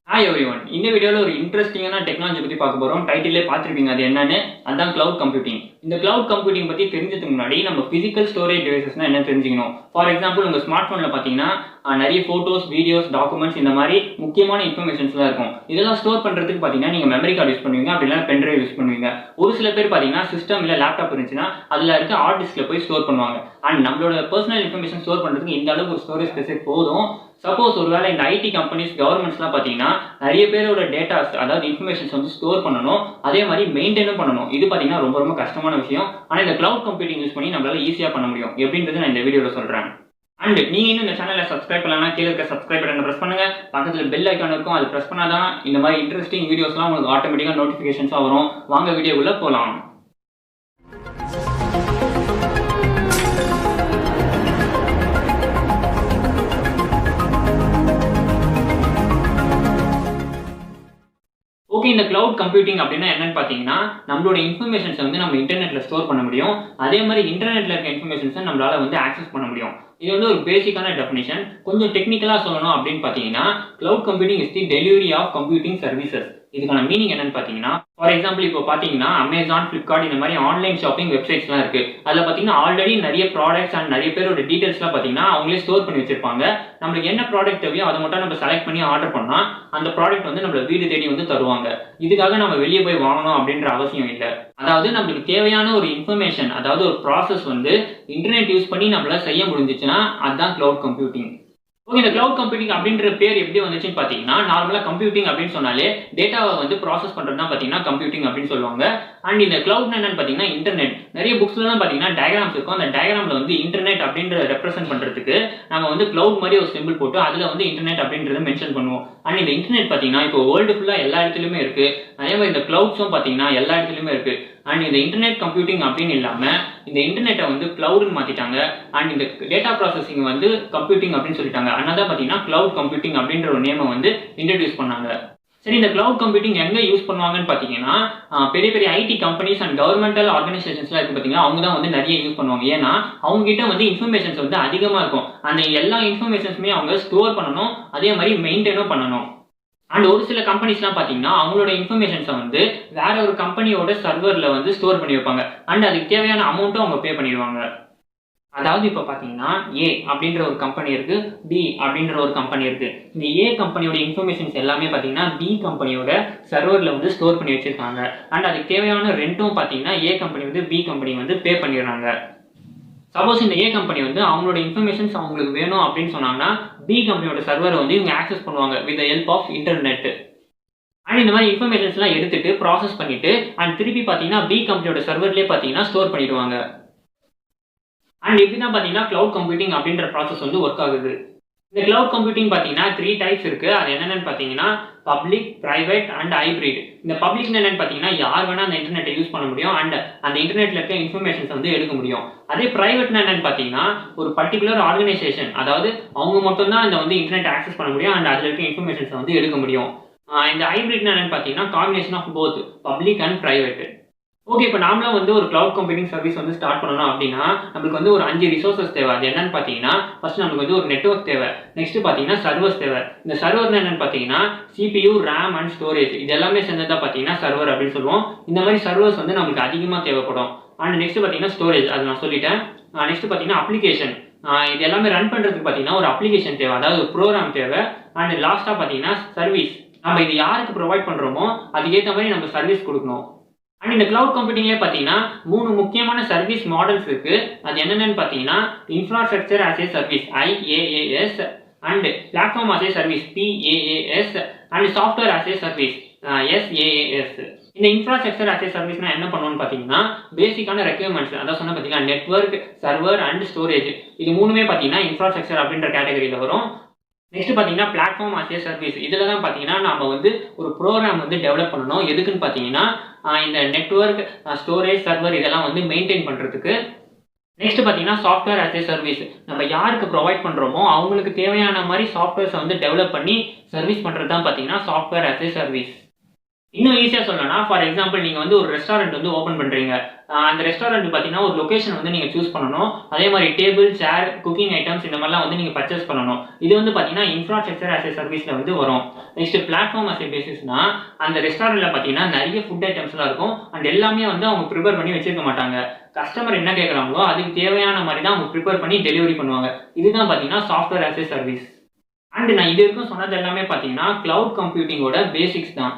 Hi everyone. இந்த வீடியோல ஒரு இன்ட்ரஸ்டிங்கான டெக்னாலஜி பத்தி பார்க்க போறோம். டைட்டிலே பார்த்திருப்பீங்க அது என்னன்னு. அதான் கிளவுட் கம்ப்யூட்டிங். இந்த கிளவுட் கம்ப்யூட்டிங் பத்தி தெரிஞ்சதுக்கு முன்னாடி நம்ம பிசிக்கல் ஸ்டோரேஜ் டிவைசஸ்னா என்ன தெரிஞ்சுக்கணும். ஃபார் எக்ஸாம்பிள் உங்க ஸ்மார்ட் போன்ல பாத்தீங்கன்னா நிறைய போட்டோஸ், வீடியோஸ், டாக்குமெண்ட்ஸ் இந்த மாதிரி முக்கியமான இன்ஃபர்மேஷன்ஸ்லாம் இருக்கும். இதெல்லாம் ஸ்டோர் பண்றதுக்கு பாத்தீங்கன்னா நீங்க மெமரி கார்டு யூஸ் பண்ணுவீங்க, அப்படி இல்லைன்னா பென் டிரைவ் யூஸ் பண்ணுவீங்க. ஒரு சில பேர் பாத்தீங்கன்னா சிஸ்டம் இல்ல லேப்டாப் இருந்துச்சுன்னா அதுல இருக்க ஹார்ட் டிஸ்க்ல போய் ஸ்டோர் பண்ணுவாங்க. அண்ட் நம்மளோட பர்சனல் இன்ஃபர்மேஷன் ஸ்டோர் பண்றதுக்கு இந்த அளவுக்கு ஒரு ஸ்டோரேஜ் ஸ்பேஸ் போதும். சப்போஸ் ஒருவேளை இந்த ஐடி கம்பெனிஸ், கவர்மெண்ட்ஸ்லாம் பார்த்தீங்கன்னா நிறைய பேரோட டேட்டாஸ், அதாவது இன்ஃபர்மேஷன்ஸ் வந்து ஸ்டோர் பண்ணணும், அதே மாதிரி மெயின்டைனும் பண்ணணும். இது பார்த்தீங்கன்னா ரொம்ப ரொம்ப கஷ்டமான விஷயம். ஆனால் இந்த கிளவுட் கம்ப்யூட்டிங் யூஸ் பண்ணி நம்மளால ஈஸியாக பண்ண முடியும். எப்படின்றது நான் இந்த வீடியோவில் சொல்கிறேன். அண்ட் நீங்க இன்னும் இந்த சேனலை சப்ஸ்கிரைப் பண்ணலன்னா கீழே இருக்க சப்ஸ்கிரைப் பட்டனை பிரஸ் பண்ணுங்க. பக்கத்தில் பெல் ஐக்கான் இருக்கும், அது பிரஸ் பண்ணாதான் இந்த மாதிரி இன்ட்ரெஸ்டிங் வீடியோஸ்லாம் உங்களுக்கு ஆட்டோமேட்டிக்காக நோட்டிஃபிகேஷன்ஸாக வரும். வாங்க வீடியோக்குள்ள போகலாம். ஓகே, இந்த கிளவுட் கம்ப்யூட்டிங் அப்படின்னா என்னன்னு பார்த்தீங்கன்னா நம்மளோட இன்ஃபர்மேஷன்ஸை வந்து நம்ம இன்டர்நெட்டில் ஸ்டோர் பண்ண முடியும். அதே மாதிரி இன்டர்நெட்டில் இருக்க இன்ஃபர்மேஷன்ஸை நம்மளால வந்து ஆக்சஸ் பண்ண முடியும். இது வந்து ஒரு பேசிக்கான டெஃபினிஷன். கொஞ்சம் டெக்னிக்கலாக சொல்லணும் அப்படின்னு பார்த்தீங்கன்னா cloud computing is the delivery of computing services. இதுக்கான மீனிங் என்னன்னு பார்த்தீங்கன்னா, ஃபார் எக்ஸாம்பிள் இப்போ பார்த்தீங்கன்னா அமேசான், ஃப்ளிப்கார்ட் இந்த மாதிரி ஆன்லைன் ஷாப்பிங் வெப்சைட்ஸ்லாம் இருக்கு. அதில் பார்த்தீங்கன்னா ஆல்ரெடி நிறைய ப்ராடக்ட்ஸ் அண்ட் நிறைய பேரோட டீடைல்ஸ்லாம் பார்த்தீங்கன்னா அவங்களே ஸ்டோர் பண்ணி வச்சிருப்பாங்க. நம்மளுக்கு என்ன ப்ராடக்ட் தேவையோ அதை மட்டும் நம்ம செலக்ட் பண்ணி ஆர்டர் பண்ணா அந்த ப்ராடக்ட் வந்து நம்மள வீடு தேடி வந்து தருவாங்க. இதுக்காக நம்ம வெளியே போய் வாங்கணும் அப்படின்ற அவசியம் இல்லை. அதாவது நம்மளுக்கு தேவையான ஒரு இன்ஃபர்மேஷன், அதாவது ஒரு ப்ராசஸ் வந்து இன்டர்நெட் யூஸ் பண்ணி நம்மளால செய்ய முடிஞ்சிச்சுன்னா அதுதான் கிளவுட் கம்ப்யூட்டிங். ஓகே, இந்த கிளவுட் கம்ப்யூட்டிங் அப்படின்ற பேர் எப்படி வந்துச்சுன்னு பார்த்தீங்கன்னா, நார்மலாக கம்ப்யூட்டிங் அப்படின்னு சொன்னாலே டேட்டாவை வந்து ப்ராசஸ் பண்ணுறது தான் பார்த்தீங்கன்னா கம்ப்யூட்டிங் அப்படின்னு சொல்லுவாங்க. அண்ட் இந்த கிளவுட் என்னன்னு பார்த்தீங்கன்னா இன்டர்நெட். நிறைய புக்ஸ்லாம் பார்த்தீங்கன்னா டயக்ராம்ஸ் இருக்கும். அந்த டயக்ராமில் வந்து இன்டர்நெட் அப்படின்ற ரெப்ரசென்ட் பண்ணுறதுக்கு நம்ம வந்து கிளவுட் மாதிரி ஒரு சிம்பிள் போட்டு அதில் வந்து இன்டர்நெட் அப்படின்றத மென்ஷன் பண்ணுவோம். அண்ட் இந்த இன்டர்நெட் பார்த்தீங்கன்னா இப்போ வேர்ல்டு ஃபுல்லாக எல்லா இடத்துலையுமே இருக்குது. அதே மாதிரி இந்த கிளவுட்ஸும் பார்த்தீங்கன்னா எல்லா இடத்துலையுமே இருக்குது. அண்ட் இந்த இன்டர்நெட் கம்ப்யூட்டிங் அப்படின்னு இல்லாமல் இந்த இன்டர்நெட்டை வந்து கிளவுட்னு மாற்றிட்டாங்க. அண்ட் இந்த டேட்டா ப்ராசஸிங் வந்து கம்ப்யூட்டிங் அப்படின்னு சொல்லிட்டாங்க. அதனால தான் பார்த்தீங்கன்னா கிளவுட் கம்ப்யூட்டிங் அப்படின்ற ஒரு நேமை வந்து இன்ட்ரடியூஸ் பண்ணாங்க. சரி, இந்த கிளவுட் கம்ப்யூட்டிங் எங்கே யூஸ் பண்ணுவாங்கன்னு பார்த்தீங்கன்னா பெரிய பெரிய ஐடி கம்பெனிஸ் அண்ட் கவர்மெண்டல் ஆர்கனைசேஷன்ஸ்லாம் இருக்குது பார்த்தீங்கன்னா, அவங்க தான் வந்து நிறைய யூஸ் பண்ணுவாங்க. ஏன்னா அவங்க கிட்ட வந்து இன்ஃபர்மேஷன்ஸ் வந்து அதிகமாக இருக்கும். அந்த எல்லா இன்ஃபர்மேஷன்ஸுமே அவங்க ஸ்டோர் பண்ணணும், அதே மாதிரி மெயின்டைனும் பண்ணணும். அண்ட் ஒரு சில கம்பெனிஸ்லாம் பார்த்தீங்கன்னா அவங்களோட இன்ஃபர்மேஷன்ஸை வந்து வேற ஒரு கம்பெனியோட சர்வரில் வந்து ஸ்டோர் பண்ணி வைப்பாங்க. அண்ட் அதுக்கு தேவையான அமௌண்ட்டும் அவங்க பே பண்ணிடுவாங்க. அதாவது இப்போ பார்த்தீங்கன்னா ஏ அப்படின்ற ஒரு கம்பெனி இருக்கு, பி அப்படின்ற ஒரு கம்பெனி இருக்கு. இந்த ஏ கம்பெனியோட இன்ஃபர்மேஷன்ஸ் எல்லாமே பார்த்தீங்கன்னா பி கம்பெனியோட சர்வரில் வந்து ஸ்டோர் பண்ணி வச்சிருக்காங்க. அண்ட் அதுக்கு தேவையான ரெண்டும் பார்த்தீங்கன்னா ஏ கம்பெனி வந்து பி கம்பெனி வந்து பே பண்ணிடுறாங்க. சப்போஸ் இந்த ஏ கம்பெனி வந்து அவங்களோட இன்ஃபர்மேஷன்ஸ் அவங்களுக்கு வேணும் அப்படின்னு சொன்னாங்கன்னா பி கம்பெனியோட சர்வரை வந்து இவங்க ஆக்சஸ் பண்ணுவாங்க with the help of internet. And இந்த மாதிரி இன்ஃபர்மேஷன்ஸ்லாம் எடுத்துட்டு ப்ராசஸ் பண்ணிட்டு அண்ட் திருப்பி பார்த்தீங்கன்னா பி கம்பெனியோட சர்வர்லேயே பார்த்தீங்கன்னா ஸ்டோர் பண்ணிடுவாங்க. அண்ட் இப்படி தான் பார்த்தீங்கன்னா கிளவுட் கம்ப்யூட்டிங் அப்படின்ற ப்ராசஸ் வந்து ஒர்க் ஆகுது. இந்த கிளவுட் கம்ப்யூட்டிங் பார்த்தீங்கன்னா 3 டைப்ஸ் இருக்கு. அது என்னென்னு பார்த்தீங்கன்னா பப்ளிக், பிரைவேட் அண்ட் ஹைபிரிட். இந்த பப்ளிக் என்னன்னு பார்த்தீங்கன்னா யார் வேணா அந்த இன்டர்நெட்டை யூஸ் பண்ண முடியும் அண்ட் அந்த இன்டர்நெட்ல இருக்க இன்ஃபர்மேஷன்ஸ் வந்து எடுக்க முடியும். அதே பிரைவேட்னா என்னன்னு பார்த்தீங்கன்னா ஒரு பர்டிகுலர் ஆர்கனைசேஷன், அதாவது அவங்க மட்டும் தான் அந்த வந்து இன்டர்நெட் ஆக்சஸ் பண்ண முடியும் அண்ட் அதில் இருக்க இன்ஃபர்மேஷன்ஸ் வந்து எடுக்க முடியும். இந்த ஹைபிரிட்னா என்னன்னு பார்த்தீங்கன்னா combination of both public and private. Okay, இப்போ நாமளும் வந்து ஒரு கிளவுட் கம்ப்யூட்டிங் சர்வீஸ் வந்து ஸ்டார்ட் பண்ணணும் அப்படின்னா நம்மளுக்கு வந்து ஒரு 5 ரிசோர்சஸ் தேவை. அது என்னன்னு பார்த்தீங்கன்னா ஃபர்ஸ்ட் நம்மளுக்கு வந்து ஒரு நெட்வொர்க் தேவை. நெக்ஸ்ட் பார்த்தீங்கன்னா சர்வர்ஸ் தேவை. இந்த சர்வர் என்னன்னு பார்த்தீங்கன்னா CPU, RAM அண்ட் ஸ்டோரேஜ் இது எல்லாமே சேர்ந்ததா பார்த்தீங்கன்னா சர்வர் அப்படின்னு சொல்லுவோம். இந்த மாதிரி சர்வர்ஸ் வந்து நம்மளுக்கு அதிகமாக தேவைப்படும். அண்ட் நெக்ஸ்ட் பார்த்தீங்கன்னா ஸ்டோரேஜ், அது நான் சொல்லிட்டேன். நெக்ஸ்ட் பார்த்தீங்கன்னா அப்ளிகேஷன், இது எல்லாமே ரன் பண்ணுறதுக்கு பார்த்தீங்கன்னா ஒரு அப்ளிகேஷன் தேவை, அதாவது ஒரு ப்ரோக்ராம் தேவை. அண்ட் லாஸ்ட்டாக பார்த்தீங்கன்னா சர்வீஸ், நம்ம இது யாருக்கு ப்ரொவைட் பண்ணுறோமோ அதுக்கேற்ற மாதிரி நம்ம சர்வீஸ் கொடுக்கணும். அண்ட் இந்த கிளவுட் கம்ப்யூட்டிங்லேயே பார்த்தீங்கன்னா 3 முக்கியமான சர்வீஸ் மாடல்ஸ் இருக்கு. அது என்னென்னு பார்த்தீங்கன்னா infrastructure as a service IaaS, and platform as a service PaaS, and software as a service SaaS. இந்த இன்ஃப்ராஸ்ட்ரக்சர் ஆஸ் ஏ சர்வீஸ்னா என்ன பண்ணுவோம்னு பார்த்தீங்கன்னா பேசிக்கான ரெக்யர்மெண்ட்ஸ், அதான் சொன்ன பார்த்தீங்கன்னா நெட்வொர்க், சர்வர் அண்ட் ஸ்டோரேஜ், இது மூணுமே பார்த்தீங்கன்னா இன்ஃப்ராஸ்ட்ரக்சர் அப்படின்ற கேட்டகரியில் வரும். நெக்ஸ்ட் பார்த்தீங்கன்னா பிளாட்ஃபார்ம் ஆஸ் ஏ சர்வீஸ். இதில் தான் பார்த்தீங்கன்னா நம்ம வந்து ஒரு ப்ரோக்ராம் வந்து டெவலப் பண்ணணும். எதுக்குன்னு பார்த்தீங்கன்னா இந்த நெட்வொர்க், ஸ்டோரேஜ், சர்வர் இதெல்லாம் வந்து மெயின்டைன் பண்ணுறதுக்கு. நெக்ஸ்ட் பார்த்தீங்கன்னா சாஃப்ட்வேர் ஆஸ் ஏ சர்வீஸ், நம்ம யாருக்கு ப்ரொவைட் பண்ணுறோமோ அவங்களுக்கு தேவையான மாதிரி சாஃப்ட்வேர்ஸை வந்து டெவலப் பண்ணி சர்வீஸ் பண்ணுறது தான் பார்த்தீங்கன்னா சாஃப்ட்வேர் ஆஸ் ஏ சர்வீஸ். இன்னும் ஈஸியா சொல்லணும்னா ஃபார் எக்ஸாம்பிள் நீங்க வந்து ஒரு ரெஸ்டாரண்ட் வந்து ஓபன் பண்றீங்க. அந்த ரெஸ்டாரண்ட் பாத்தீங்கன்னா ஒரு லொகேஷன் வந்து நீங்க சூஸ் பண்ணணும். அதே மாதிரி டேபிள், சேர், குக்கிங் ஐட்டம்ஸ் இந்த மாதிரிலாம் வந்து நீங்க பர்ச்சேஸ் பண்ணணும். இது வந்து பாத்தீங்கன்னா இன்ஃப்ராஸ்ட்ரக்சர் ஆஸ் எ சர்வீஸ்ல வந்து வரும். நெக்ஸ்ட் பிளாட்ஃபார்ம் ஆஸ் எ பேசிஸ்னா அந்த ரெஸ்டாரண்ட்ல பாத்தீங்கன்னா நிறைய ஃபுட் ஐட்டம்ஸ்லாம் இருக்கும். அண்ட் எல்லாமே வந்து அவங்க ப்ரிப்பேர் பண்ணி வச்சிருக்க மாட்டாங்க. கஸ்டமர் என்ன கேட்குறாங்களோ அதுக்கு தேவையான மாதிரி தான் அவங்க ப்ரிப்பேர் பண்ணி டெலிவரி பண்ணுவாங்க. இதுதான் பாத்தீங்கன்னா software as a service. And நான் இது வரைக்கும் சொன்னது எல்லாமே பாத்தீங்கன்னா கிளவுட் கம்ப்யூட்டிங்கோட பேசிக்ஸ் தான்.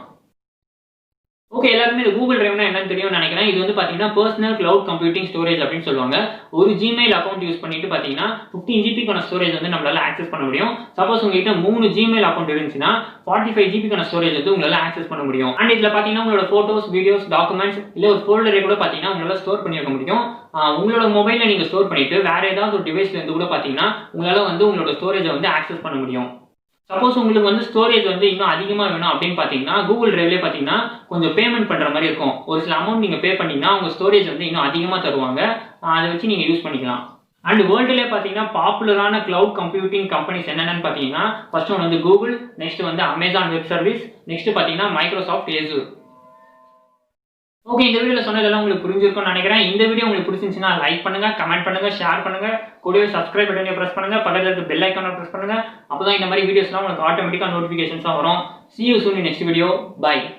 ஓகே, எல்லாருமே இந்த கூகுள் டிரைவ்னா என்னன்னு தெரியும்னு நினைக்கிறேன். இது வந்து பாத்தீங்கன்னா பர்சனல் கிளவுட் கம்ப்யூட்டிங் ஸ்டோரேஜ் அப்படின்னு சொல்லுவாங்க. ஒரு ஜிமெயில் அக்கௌண்ட் யூஸ் பண்ணிட்டு பாத்தீங்கன்னா 15 ஜிபிக்கான ஸ்டோரேஜ் வந்து நம்மளால ஆக்சஸ் பண்ண முடியும். சப்போஸ் உங்ககிட்ட 3 ஜிமெயில் அக்கௌண்ட் இருந்துச்சுன்னா 45 ஜிபிக்கான ஸ்டோரேஜ் வந்து உங்களால ஆக்சஸ் பண்ண முடியும். அண்ட் இதுல பாத்தீங்கன்னா உங்களோட போட்டோஸ், வீடியோஸ், டாக்குமெண்ட்ஸ் இல்ல ஒரு ஃபோல்டரை கூட பாத்தீங்கன்னா உங்களால ஸ்டோர் பண்ணி வைக்க முடியும். உங்களோட மொபைல்ல நீங்க ஸ்டோர் பண்ணிட்டு வேற ஏதாவது ஒரு டிவைஸ்ல இருந்து கூட பாத்தீங்கன்னா உங்களால வந்து உங்களோட ஸ்டோரேஜை வந்து ஆக்சஸ் பண்ண முடியும். சப்போஸ் உங்களுக்கு வந்து ஸ்டோரேஜ் வந்து இன்னும் அதிகமா வேணும் அப்படின்னு பாத்தீங்கன்னா கூகுள் டிரைவ்லேயே பாத்தீங்கன்னா கொஞ்சம் பேமெண்ட் பண்ற மாதிரி இருக்கும். ஒரு சில அமௌண்ட் நீங்க பே பண்ணீங்கன்னா உங்க ஸ்டோரேஜ் வந்து இன்னும் அதிகமா தருவாங்க. அதை வச்சு நீங்க யூஸ் பண்ணிக்கலாம். அண்ட் வேர்ல்டுலேயே பாத்தீங்கன்னா பாப்புலரான கிளவுட் கம்ப்யூட்டிங் கம்பெனிஸ் என்னென்னு பாத்தீங்கன்னா ஃபர்ஸ்ட் ஒன் வந்து கூகுள், நெக்ஸ்ட் வந்து அமேசான் வெப் சர்வீஸ், நெக்ஸ்ட் பாத்தீங்கன்னா மைக்ரோசாஃப்ட் ஏசூர். ஓகே, இந்த வீடியோல சொன்னதெல்லாம் உங்களுக்கு புரிஞ்சிருக்கும்னு நினைக்கிறேன். இந்த வீடியோ உங்களுக்கு பிடிச்சிருந்துச்சுன்னா லைக் பண்ணுங்க, கமெண்ட் பண்ணுங்க, ஷேர் பண்ணுங்க, கூடவே சப்ஸ்கிரைப் பட்டனை பிரஸ் பண்ணுங்க, பக்கத்துல இருக்க பெல் ஐகானை பிரஸ் பண்ணுங்க. அப்பதான் இந்த மாதிரி வீடியோஸ்லாம் உங்களுக்கு ஆட்டோமேட்டிக்கா நோட்டிபிகேஷன்ஸா வரும். See you soon in next video. Bye.